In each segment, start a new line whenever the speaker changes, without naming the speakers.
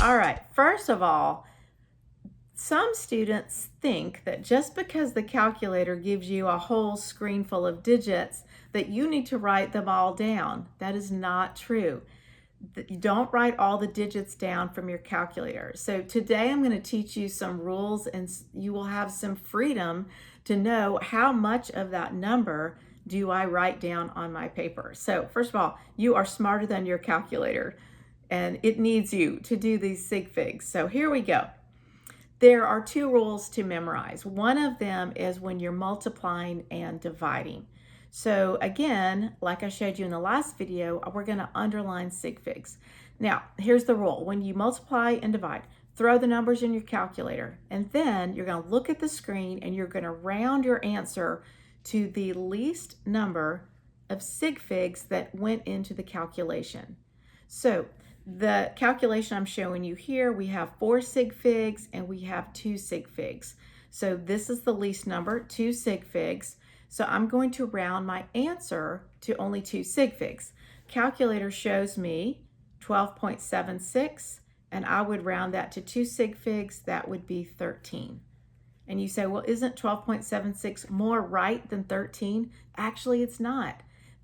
All right, first of all, some students think that just because the calculator gives you a whole screen full of digits that you need to write them all down. That is not true. You don't write all the digits down from your calculator. So today I'm going to teach you some rules and you will have some freedom to know how much of that number do I write down on my paper. So first of all, you are smarter than your calculator and it needs you to do these sig figs. So here we go. There are two rules to memorize. One of them is when you're multiplying and dividing. So again, like I showed you in the last video, we're going to underline sig figs. Now, here's the rule. When you multiply and divide, throw the numbers in your calculator, and then you're going to look at the screen and you're going to round your answer to the least number of sig figs that went into the calculation. So the calculation I'm showing you here, we have 4 sig figs and we have 2 sig figs. So this is the least number, 2 sig figs. So I'm going to round my answer to only 2 sig figs. Calculator shows me 12.76, and I would round that to 2 sig figs. That would be 13. And you say, well, isn't 12.76 more right than 13? Actually, it's not.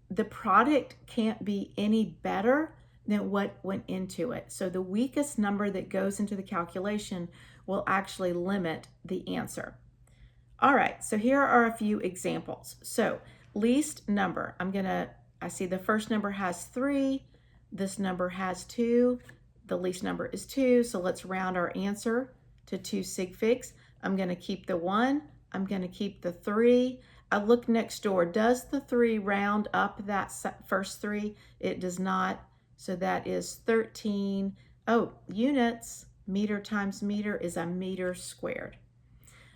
The product can't be any better than what went into it. So the weakest number that goes into the calculation will actually limit the answer. All right, so here are a few examples. So least number, I see the first number has 3, this number has 2, the least number is 2, so let's round our answer to 2 sig figs. I'm gonna keep the 1, I'm gonna keep the 3. I look next door, does the 3 round up that first 3? It does not. So that is 13. Oh, units, meter times meter is a meter squared.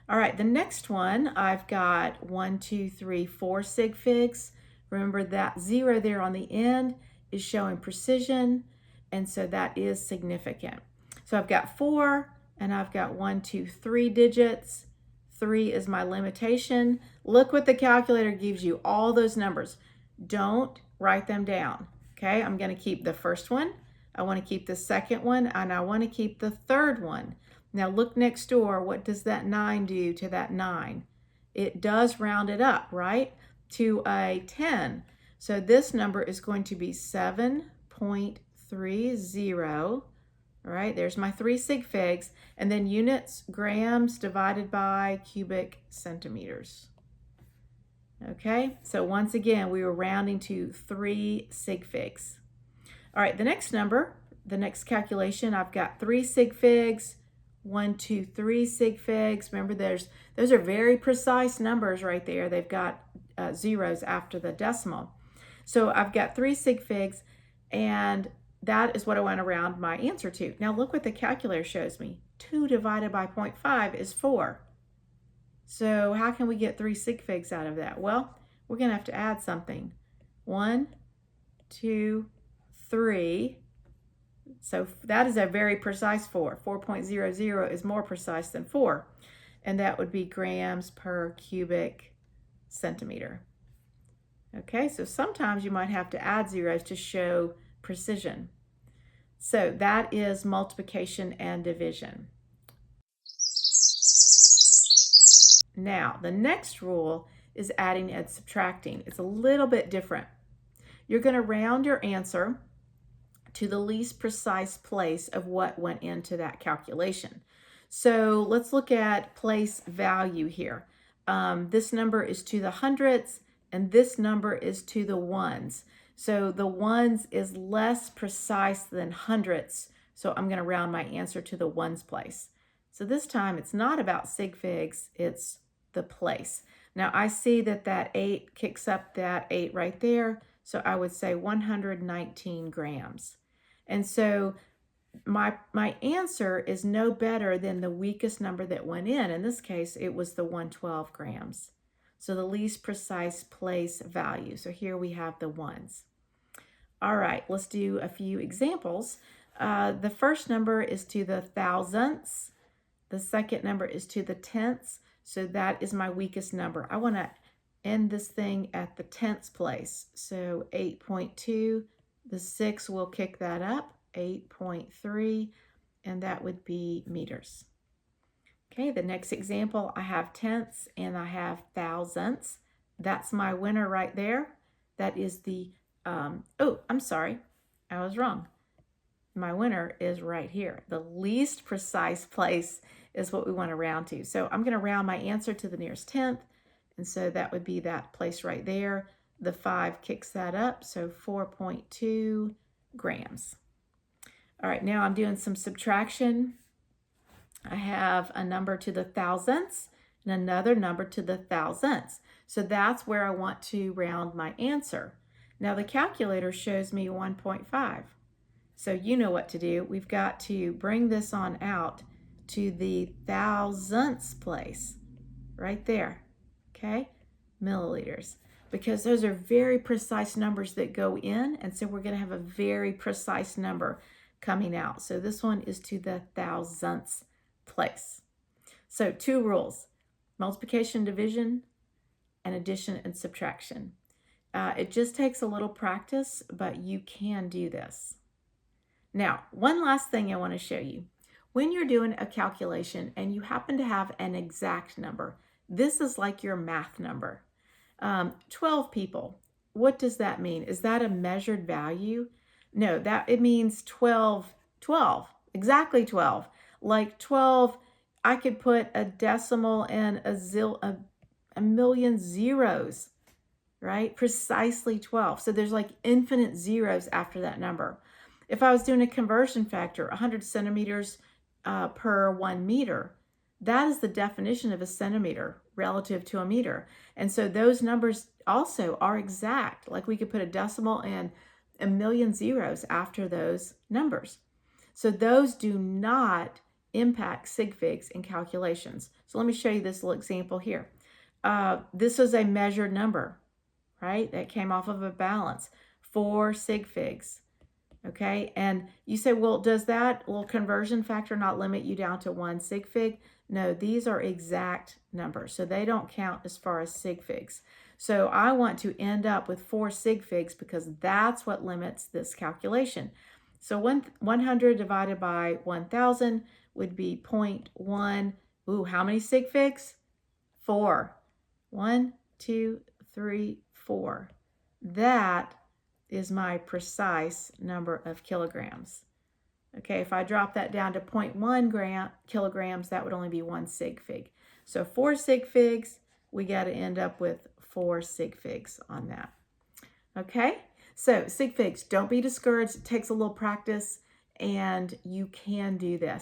All right, the next one, I've got 1, 2, 3, 4 sig figs. Remember that 0 there on the end is showing precision, and so that is significant. So I've got 4, and I've got 1, 2, 3 digits. 3 is my limitation. Look what the calculator gives you, all those numbers. Don't write them down. Okay, I'm going to keep the first one, I want to keep the second one, and I want to keep the third one. Now look next door, what does that 9 do to that 9? It does round it up, right, to a 10. So this number is going to be 7.30. All right, there's my 3 sig figs, and then units, grams divided by cubic centimeters. Okay, so once again, we were rounding to 3 sig figs. All right, the next number, the next calculation, I've got 3 sig figs, 1, 2, 3 sig figs. Remember, those are very precise numbers right there. They've got zeros after the decimal. So I've got 3 sig figs, and that is what I want to round my answer to. Now look what the calculator shows me. 2 divided by 0.5 is 4. So how can we get 3 sig figs out of that? Well, we're going to have to add something. 1, 2, 3. So that is a very precise 4. 4.00 is more precise than 4. And that would be grams per cubic centimeter. Okay, so sometimes you might have to add zeros to show precision. So that is multiplication and division. Now, the next rule is adding and subtracting. It's a little bit different. You're going to round your answer to the least precise place of what went into that calculation. So let's look at place value here. This number is to the hundreds, and this number is to the ones. So the ones is less precise than hundreds. So I'm going to round my answer to the ones place. So this time it's not about sig figs, it's the place. Now I see that that 8 kicks up that 8 right there. So I would say 119 grams. And so my answer is no better than the weakest number that went in. In this case, it was the 112 grams. So the least precise place value. So here we have the ones. All right, let's do a few examples. The first number is to the thousandths. The second number is to the tenths. So that is my weakest number. I want to end this thing at the tenths place. So 8.2, the 6 will kick that up, 8.3. and that would be meters. Okay, the next example, I have tenths and I have thousandths. That's my winner right there. That is the, oh, I'm sorry, I was wrong. My winner is right here. The least precise place is what we want to round to. So I'm going to round my answer to the nearest tenth, and so that would be that place right there. The 5 kicks that up, so 4.2 grams. All right, now I'm doing some subtraction. I have a number to the thousandths and another number to the thousandths. So that's where I want to round my answer. Now the calculator shows me 1.5. So you know what to do. We've got to bring this on out to the thousandths place, right there, okay? Milliliters, because those are very precise numbers that go in, and so we're gonna have a very precise number coming out. So this one is to the thousandths place. So 2 rules: multiplication, division, and addition and subtraction. It just takes a little practice, but you can do this. Now, one last thing I want to show you. When you're doing a calculation and you happen to have an exact number, this is like your math number. 12 people, what does that mean? Is that a measured value? No, that it means 12, exactly 12. Like 12, I could put a decimal and a million zeros, right? Precisely 12. So there's like infinite zeros after that number. If I was doing a conversion factor, 100 centimeters per 1 meter, that is the definition of a centimeter relative to a meter. And so those numbers also are exact. Like we could put a decimal and a million zeros after those numbers. So those do not impact sig figs in calculations. So let me show you this little example here. This is a measured number, right? That came off of a balance, 4 sig figs. Okay, and you say, well, does that little conversion factor not limit you down to 1 sig fig? No, these are exact numbers, so they don't count as far as sig figs. So I want to end up with 4 sig figs because that's what limits this calculation. So 100 divided by 1,000 would be 0.1. Ooh, how many sig figs? 4. 1, 2, 3, 4. That is my precise number of kilograms. Okay, if I drop that down to 0.1 kilograms, that would only be 1 sig fig. So 4 sig figs, we got to end up with 4 sig figs on that. Okay, so sig figs, don't be discouraged. It takes a little practice, and you can do this.